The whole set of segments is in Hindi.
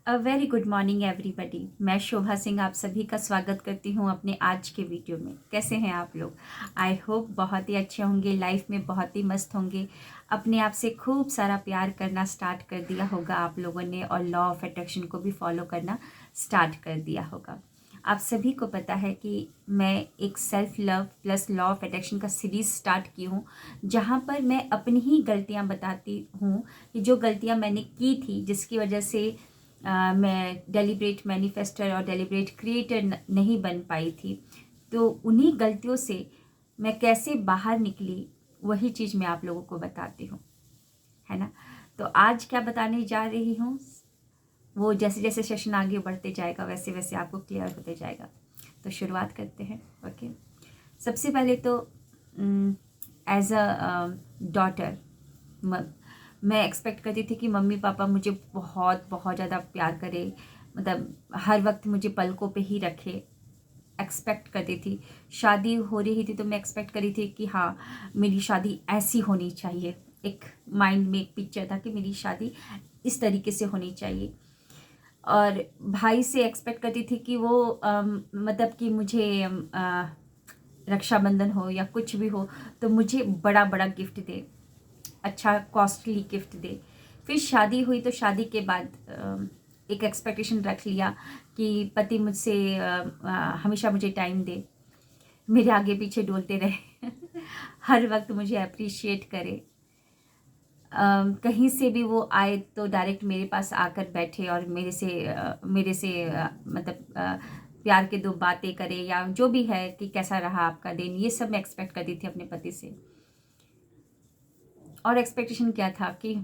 A very good morning everybody. मैं शोभा सिंह आप सभी का स्वागत करती हूँ अपने आज के वीडियो में। कैसे हैं आप लोग? आई होप बहुत ही अच्छे होंगे, लाइफ में बहुत ही मस्त होंगे। अपने आप से खूब सारा प्यार करना स्टार्ट कर दिया होगा आप लोगों ने और लॉ ऑफ अट्रैक्शन को भी फॉलो करना स्टार्ट कर दिया होगा। आप सभी को पता है कि मैं एक self love plus law of attraction का सीरीज़ स्टार्ट की हूँ, जहाँ पर मैं अपनी ही गलतियाँ बताती हूँ कि जो गलतियाँ मैंने की थी, जिसकी वजह से मैं डेलिब्रेट मैनिफेस्टर और डेलिब्रेट क्रिएटर नहीं बन पाई थी। तो उन्हीं गलतियों से मैं कैसे बाहर निकली, वही चीज़ मैं आप लोगों को बताती हूँ, है ना। तो आज क्या बताने जा रही हूँ, वो जैसे जैसे सेशन आगे बढ़ते जाएगा वैसे वैसे आपको क्लियर होते जाएगा। तो शुरुआत करते हैं। ओके, सबसे पहले तो एज अ डॉटर मैं एक्सपेक्ट करती थी कि मम्मी पापा मुझे बहुत बहुत ज़्यादा प्यार करे, मतलब हर वक्त मुझे पलकों पे ही रखे। एक्सपेक्ट करती थी, शादी हो रही थी तो मैं एक्सपेक्ट करी थी कि हाँ, मेरी शादी ऐसी होनी चाहिए। एक माइंड में एक पिक्चर था कि मेरी शादी इस तरीके से होनी चाहिए। और भाई से एक्सपेक्ट करती थी कि वो मतलब कि मुझे रक्षाबंधन हो या कुछ भी हो तो मुझे बड़ा बड़ा गिफ्ट दे, अच्छा कॉस्टली गिफ्ट दे। फिर शादी हुई तो शादी के बाद एक एक्सपेक्टेशन रख लिया कि पति मुझसे हमेशा मुझे टाइम दे, मेरे आगे पीछे डोलते रहे हर वक्त मुझे अप्रिशिएट करे। कहीं से भी वो आए तो डायरेक्ट मेरे पास आकर बैठे और मेरे से मतलब प्यार के दो बातें करे, या जो भी है कि कैसा रहा आपका दिन, ये सब मैं एक्सपेक्ट करती थी अपने पति से। और एक्सपेक्टेशन क्या था कि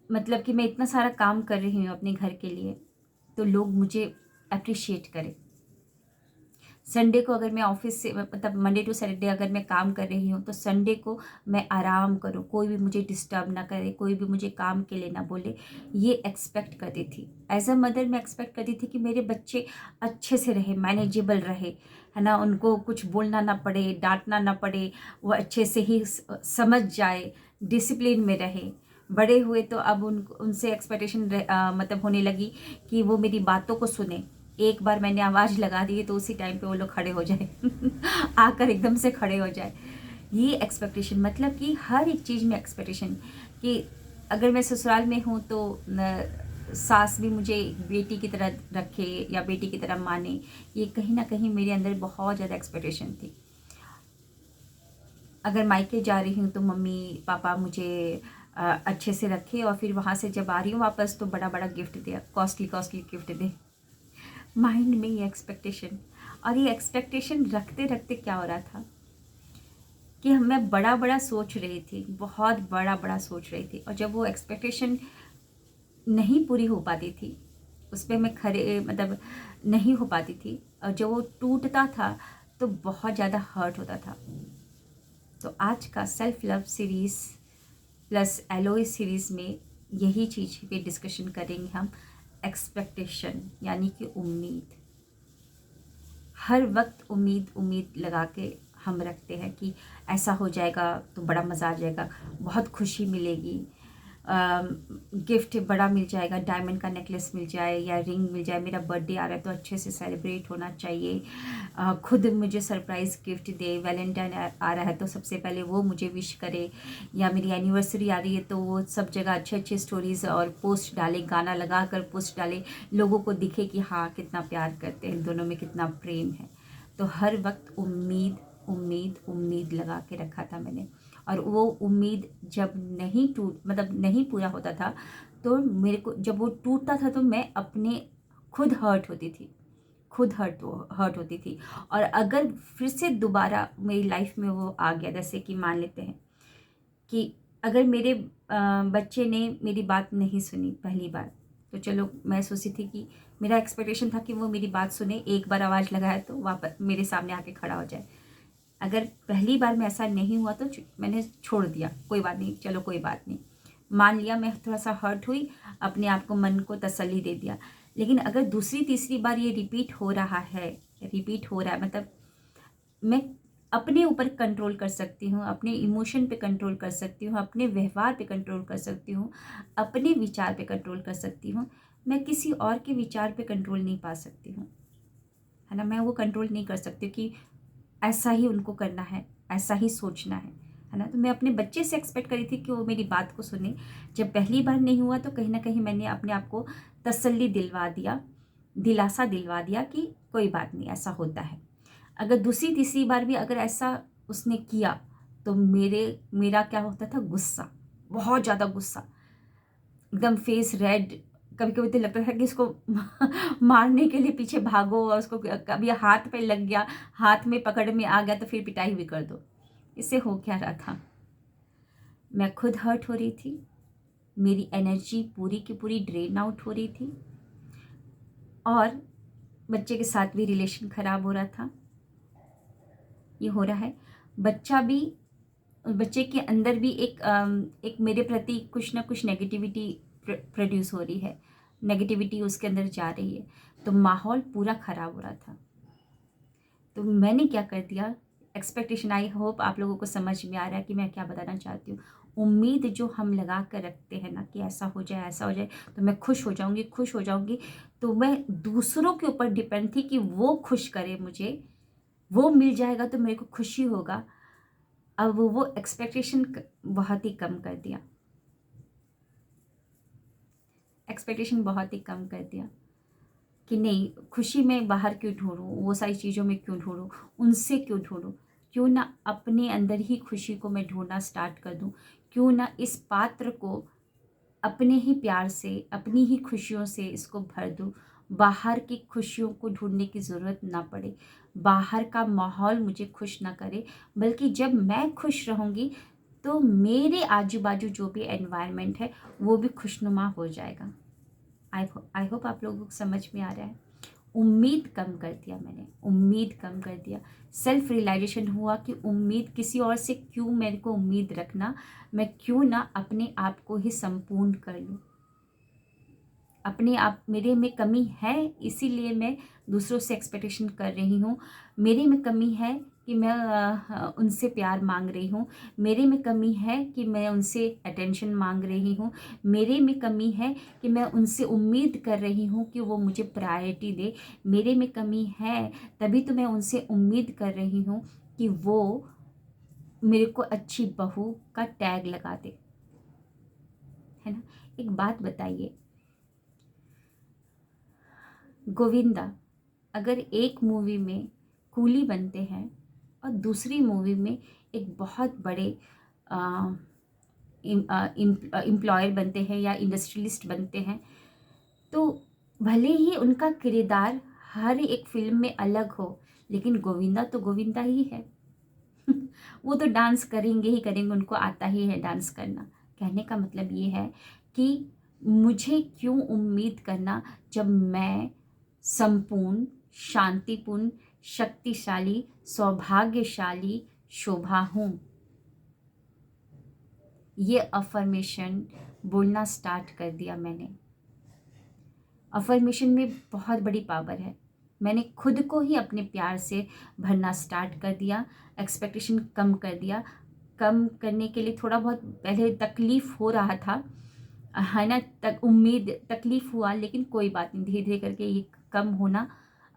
मतलब कि मैं इतना सारा काम कर रही हूँ अपने घर के लिए, तो लोग मुझे अप्रिशिएट करें। संडे को अगर मैं ऑफिस से मतलब मंडे टू सैटरडे अगर मैं काम कर रही हूँ तो संडे को मैं आराम करूँ, कोई भी मुझे डिस्टर्ब ना करे, कोई भी मुझे काम के लिए ना बोले। ये एक्सपेक्ट करती थी। एज अ मदर मैं एक्सपेक्ट करती थी कि मेरे बच्चे अच्छे से रहे, मैनेजेबल रहे, है ना, उनको कुछ बोलना ना पड़े, डांटना ना पड़े, वो अच्छे से ही समझ जाए, डिसिप्लिन में रहे। बड़े हुए तो अब उनसे एक्सपेक्टेशन मतलब होने लगी कि वो मेरी बातों को सुने। एक बार मैंने आवाज़ लगा दी तो उसी टाइम पे वो लोग खड़े हो जाए आकर एकदम से खड़े हो जाए। ये एक्सपेक्टेशन, मतलब कि हर एक चीज़ में एक्सपेक्टेशन कि अगर मैं ससुराल में हूँ तो सास भी मुझे बेटी की तरह रखे या बेटी की तरह माने। ये कहीं ना कहीं मेरे अंदर बहुत ज़्यादा एक्सपेक्टेशन थी। अगर मायके जा रही हूँ तो मम्मी पापा मुझे अच्छे से रखे, और फिर वहाँ से जब आ रही हूँ वापस तो बड़ा बड़ा गिफ्ट दे, कॉस्टली कॉस्टली गिफ्ट दे। माइंड में ये एक्सपेक्टेशन, और ये एक्सपेक्टेशन रखते रखते क्या हो रहा था कि मैं बड़ा बड़ा सोच रही थी, बहुत बड़ा बड़ा सोच रही थी, और जब वो एक्सपेक्टेशन नहीं पूरी हो पाती थी, उस पर मैं खरे मतलब नहीं हो पाती थी, और जब वो टूटता था तो बहुत ज़्यादा हर्ट होता था। तो आज का self love series plus alloy series में यही चीज़ पे डिस्कशन करेंगे हम। एक्सपेक्टेशन यानी कि उम्मीद। हर वक्त उम्मीद उम्मीद लगा के हम रखते हैं कि ऐसा हो जाएगा तो बड़ा मज़ा आ जाएगा, बहुत खुशी मिलेगी, गिफ्ट बड़ा मिल जाएगा, डायमंड का नेकलेस मिल जाए या रिंग मिल जाए, मेरा बर्थडे आ रहा है तो अच्छे से सेलिब्रेट होना चाहिए, खुद मुझे सरप्राइज़ गिफ्ट दे, वैलेंटाइन आ रहा है तो सबसे पहले वो मुझे विश करे, या मेरी एनिवर्सरी आ रही है तो वो सब जगह अच्छे अच्छे स्टोरीज़ और पोस्ट डाले, गाना लगा कर पोस्ट डाले, लोगों को दिखे कि हाँ कितना प्यार करते हैं, दोनों में कितना प्रेम है। तो हर वक्त उम्मीद उम्मीद उम्मीद लगा के रखा था मैंने, और वो उम्मीद जब नहीं मतलब नहीं पूरा होता था तो मेरे को, जब वो टूटता था तो मैं अपने खुद हर्ट होती थी, खुद हर्ट होती थी। और अगर फिर से दोबारा मेरी लाइफ में वो आ गया, जैसे कि मान लेते हैं कि अगर मेरे बच्चे ने मेरी बात नहीं सुनी पहली बार, तो चलो मैं सोची थी कि मेरा एक्सपेक्टेशन था कि वो मेरी बात सुने, एक बार आवाज़ लगाए तो वापस मेरे सामने आके खड़ा हो जाए। अगर पहली बार में ऐसा नहीं हुआ तो मैंने छोड़ दिया, कोई बात नहीं, चलो कोई बात नहीं, मान लिया, मैं थोड़ा सा हर्ट हुई, अपने आप को, मन को तसल्ली दे दिया। लेकिन अगर दूसरी तीसरी बार ये रिपीट हो रहा है, मतलब मैं अपने ऊपर कंट्रोल कर सकती हूँ, अपने इमोशन पे कंट्रोल कर सकती हूँ, अपने व्यवहार पे कंट्रोल कर सकती हूँ, अपने विचार पे कंट्रोल कर सकती हूँ, मैं किसी और के विचार पे कंट्रोल नहीं पा सकती हूँ, है ना। मैं वो कंट्रोल नहीं कर सकती कि ऐसा ही उनको करना है, ऐसा ही सोचना है ना। तो मैं अपने बच्चे से एक्सपेक्ट करी थी कि वो मेरी बात को सुने। जब पहली बार नहीं हुआ तो कहीं ना कहीं मैंने अपने आप को तसल्ली दिलवा दिया, दिलासा दिलवा दिया कि कोई बात नहीं, ऐसा होता है। अगर दूसरी तीसरी बार भी अगर ऐसा उसने किया तो मेरा क्या होता था, गुस्सा, बहुत ज़्यादा गुस्सा, एकदम फेस रेड। कभी कभी तो लगता था कि इसको मारने के लिए पीछे भागो, और उसको कभी हाथ पे लग गया, हाथ में पकड़ में आ गया तो फिर पिटाई भी कर दो। इससे हो क्या रहा था, मैं खुद हर्ट हो रही थी, मेरी एनर्जी पूरी की पूरी ड्रेन आउट हो रही थी, और बच्चे के साथ भी रिलेशन खराब हो रहा था। ये हो रहा है, बच्चा भी, बच्चे के अंदर भी एक मेरे प्रति कुछ ना कुछ नेगेटिविटी प्रोड्यूस हो रही है, नेगेटिविटी उसके अंदर जा रही है, तो माहौल पूरा ख़राब हो रहा था। तो मैंने क्या कर दिया, एक्सपेक्टेशन, आई होप आप लोगों को समझ में आ रहा है कि मैं क्या बताना चाहती हूँ। उम्मीद जो हम लगा कर रखते हैं ना कि ऐसा हो जाए, ऐसा हो जाए तो मैं खुश हो जाऊँगी, खुश हो जाऊँगी, तो मैं दूसरों के ऊपर डिपेंड थी कि वो खुश करे मुझे, वो मिल जाएगा तो मेरे को खुशी होगा। अब वो एक्सपेक्टेशन बहुत ही कम कर दिया, एक्सपेक्टेशन बहुत ही कम कर दिया कि नहीं, खुशी मैं बाहर क्यों ढूंढूं, वो सारी चीज़ों में क्यों ढूंढूं, उनसे क्यों ढूंढूं, क्यों ना अपने अंदर ही खुशी को मैं ढूंढना स्टार्ट कर दूं, क्यों ना इस पात्र को अपने ही प्यार से, अपनी ही खुशियों से इसको भर दूं, बाहर की खुशियों को ढूंढने की ज़रूरत ना पड़े, बाहर का माहौल मुझे खुश ना करे, बल्कि जब मैं खुश रहूँगी तो मेरे आजू बाजू जो भी एनवायरनमेंट है वो भी खुशनुमा हो जाएगा। आई होप आप लोगों को समझ में आ रहा है। उम्मीद कम कर दिया मैंने, उम्मीद कम कर दिया, सेल्फ रियलाइजेशन हुआ कि उम्मीद किसी और से क्यों, मेरे को उम्मीद रखना, मैं क्यों ना अपने आप को ही संपूर्ण कर लूँ। अपने आप, मेरे में कमी है इसीलिए मैं दूसरों से एक्सपेक्टेशन कर रही हूँ, मेरे में कमी है कि मैं उनसे प्यार मांग रही हूँ, मेरे में कमी है कि मैं उनसे अटेंशन मांग रही हूँ, मेरे में कमी है कि मैं उनसे उम्मीद कर रही हूँ कि वो मुझे प्रायोरिटी दे, मेरे में कमी है तभी तो मैं उनसे उम्मीद कर रही हूँ कि वो मेरे को अच्छी बहू का टैग लगा दे, है ना। एक बात बताइए, गोविंदा अगर एक मूवी में कूली बनते हैं और दूसरी मूवी में एक बहुत बड़े एम्प्लॉयर बनते हैं या इंडस्ट्रियलिस्ट बनते हैं, तो भले ही उनका किरदार हर एक फिल्म में अलग हो, लेकिन गोविंदा तो गोविंदा ही है। वो तो डांस करेंगे ही करेंगे, उनको आता ही है डांस करना। कहने का मतलब ये है कि मुझे क्यों उम्मीद करना जब मैं संपूर्ण, शांतिपूर्ण, शक्तिशाली, सौभाग्यशाली शोभा हूँ। ये अफर्मेशन बोलना स्टार्ट कर दिया मैंने। अफर्मेशन में बहुत बड़ी पावर है। मैंने खुद को ही अपने प्यार से भरना स्टार्ट कर दिया, एक्सपेक्टेशन कम कर दिया। कम करने के लिए थोड़ा बहुत पहले तकलीफ़ हो रहा था, है ना, उम्मीद तकलीफ़ हुआ, लेकिन कोई बात नहीं, धीरे धीरे करके ये कम होना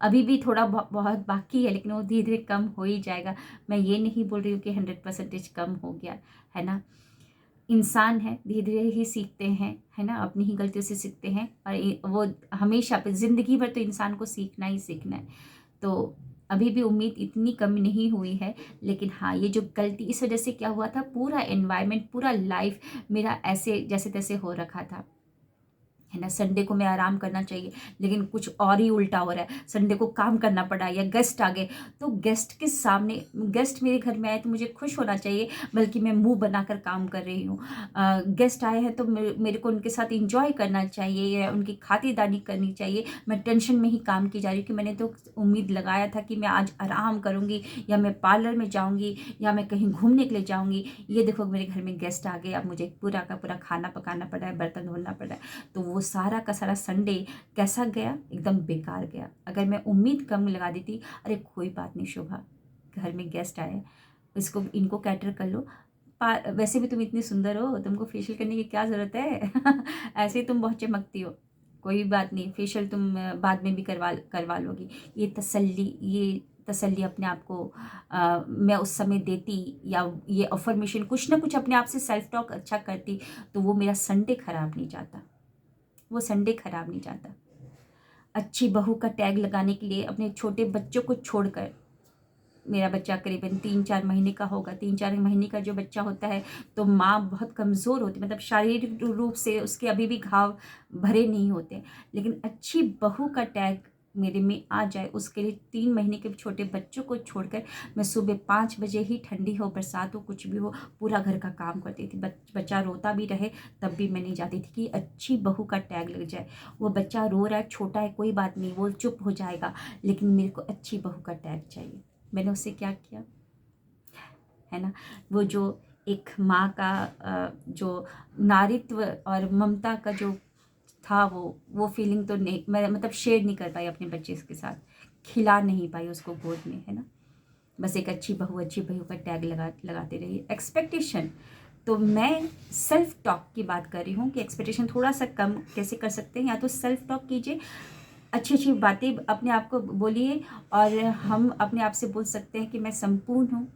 अभी भी थोड़ा बहुत बाकी है, लेकिन वो धीरे धीरे कम हो ही जाएगा। मैं ये नहीं बोल रही हूँ कि 100% कम हो गया, है ना। इंसान है, धीरे धीरे ही सीखते हैं, है ना, अपनी ही गलतियों से सीखते हैं, और वो हमेशा पे ज़िंदगी भर तो इंसान को सीखना ही सीखना है। तो अभी भी उम्मीद इतनी कम नहीं हुई है, लेकिन हाँ, ये जो गलती, इस वजह से क्या हुआ था, पूरा एनवायरनमेंट, पूरा लाइफ मेरा ऐसे जैसे तैसे हो रखा था, है ना। संडे को मैं आराम करना चाहिए, लेकिन कुछ और ही उल्टा हो रहा है, संडे को काम करना पड़ा, या गेस्ट आ गए तो गेस्ट के सामने, गेस्ट मेरे घर में आए तो मुझे खुश होना चाहिए, बल्कि मैं मुंह बनाकर काम कर रही हूँ। गेस्ट आए हैं तो मेरे को उनके साथ इंजॉय करना चाहिए या उनकी खातिरदारी करनी चाहिए, मैं टेंशन में ही काम की जा रही हूँ कि मैंने तो उम्मीद लगाया था कि मैं आज आराम करूँगी, या मैं पार्लर में जाऊँगी, या मैं कहीं घूमने के लिए जाऊँगी। ये देखो मेरे घर में गेस्ट आ गए, अब मुझे पूरा का पूरा खाना पकाना पड़ रहा है, बर्तन धोना पड़ रहा है, तो वो सारा का सारा संडे कैसा गया, एकदम बेकार गया। अगर मैं उम्मीद कम लगा देती, अरे कोई बात नहीं शोभा, घर में गेस्ट आए, इसको इनको कैटर कर लो। वैसे भी तुम इतनी सुंदर हो, तुमको फेशियल करने की क्या ज़रूरत है ऐसे ही तुम बहुत चमकती हो, कोई बात नहीं, फेशियल तुम बाद में भी करवा लोगी। ये तसल्ली अपने आप को मैं उस समय देती, या ये अफर्मेशन कुछ ना कुछ अपने आप से सेल्फ टॉक अच्छा करती, तो वो मेरा संडे ख़राब नहीं जाता, वो संडे ख़राब नहीं जाता। अच्छी बहू का टैग लगाने के लिए अपने छोटे बच्चों को छोड़कर, मेरा बच्चा करीबन 3-4 महीने का होगा, 3-4 महीने का जो बच्चा होता है तो माँ बहुत कमज़ोर होती, मतलब शारीरिक रूप से उसके अभी भी घाव भरे नहीं होते, लेकिन अच्छी बहू का टैग मेरे में आ जाए, उसके लिए 3 महीने के छोटे बच्चों को छोड़कर मैं सुबह 5 बजे ही, ठंडी हो बरसात हो कुछ भी हो, पूरा घर का काम करती थी। बच्चा रोता भी रहे तब भी मैं नहीं जाती थी कि अच्छी बहू का टैग लग जाए। वो बच्चा रो रहा है, छोटा है, कोई बात नहीं, वो चुप हो जाएगा, लेकिन मेरे को अच्छी बहू का टैग चाहिए। मैंने उससे क्या किया है ना, वो जो एक माँ का जो नारित्व और ममता का जो था, वो फीलिंग तो नहीं, मैं मतलब शेयर नहीं कर पाई अपने बच्चे के साथ, खिला नहीं पाई उसको गोद में, है ना। बस एक अच्छी बहू का टैग लगाते रही। एक्सपेक्टेशन, तो मैं सेल्फ टॉक की बात कर रही हूँ कि एक्सपेक्टेशन थोड़ा सा कम कैसे कर सकते हैं। या तो सेल्फ टॉक कीजिए, अच्छी अच्छी बातें अपने आप को बोलिए, और हम अपने आप से बोल सकते हैं कि मैं संपूर्ण हूँ,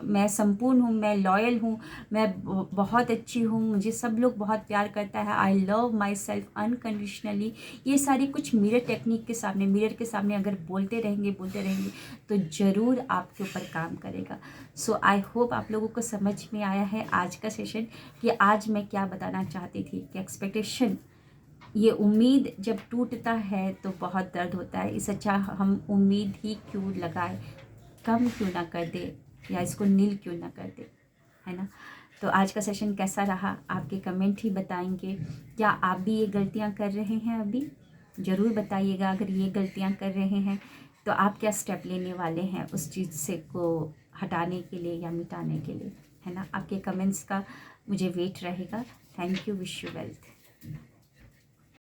मैं संपूर्ण हूँ, मैं लॉयल हूँ, मैं बहुत अच्छी हूँ, मुझे सब लोग बहुत प्यार करता है, I love my self unconditionally. ये सारी कुछ मिरर टेक्निक के सामने, मिरर के सामने अगर बोलते रहेंगे तो ज़रूर आपके ऊपर काम करेगा। सो आई होप आप लोगों को समझ में आया है आज का सेशन, कि आज मैं क्या बताना चाहती थी कि एक्सपेक्टेशन, ये उम्मीद जब टूटता है तो बहुत दर्द होता है। इस अच्छा हम उम्मीद ही क्यों लगाए, कम क्यों ना कर दे, या इसको नील क्यों ना कर दे, है ना। तो आज का सेशन कैसा रहा, आपके कमेंट ही बताएंगे। क्या आप भी ये गलतियां कर रहे हैं अभी, ज़रूर बताइएगा। अगर ये गलतियां कर रहे हैं तो आप क्या स्टेप लेने वाले हैं उस चीज़ से को हटाने के लिए या मिटाने के लिए, है ना। आपके कमेंट्स का मुझे वेट रहेगा। Thank you, wish you wealth.